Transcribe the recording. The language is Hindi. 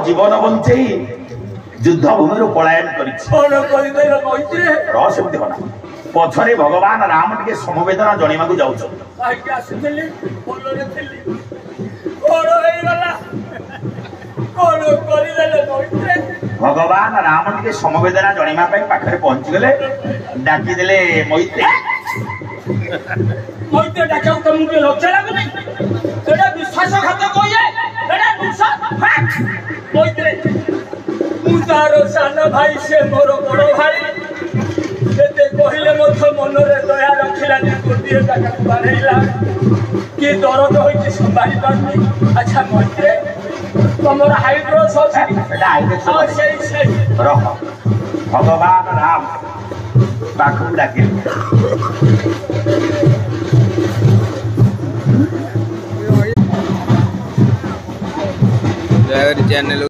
जीवन बंचई युद्ध भूमि पलायन कर पछरे भगवान राम टे समवेदना जनवा जाऊ भगवान राम टे समवेदना जनवा पाखे पहुंची गले डाकीदे मैत्री मैत्री डाक तुमको लज्जा लगुनि विश्वासघात मैत्री तार सान भाई से मोर बड़ भाई कहले मनरे दया रखला गोटे जगह बाढ़ला कि दरद हो संभाली पार्मी। अच्छा मैत्री तुम हाइड्रोस भगवान राम पाखु डाक चैनल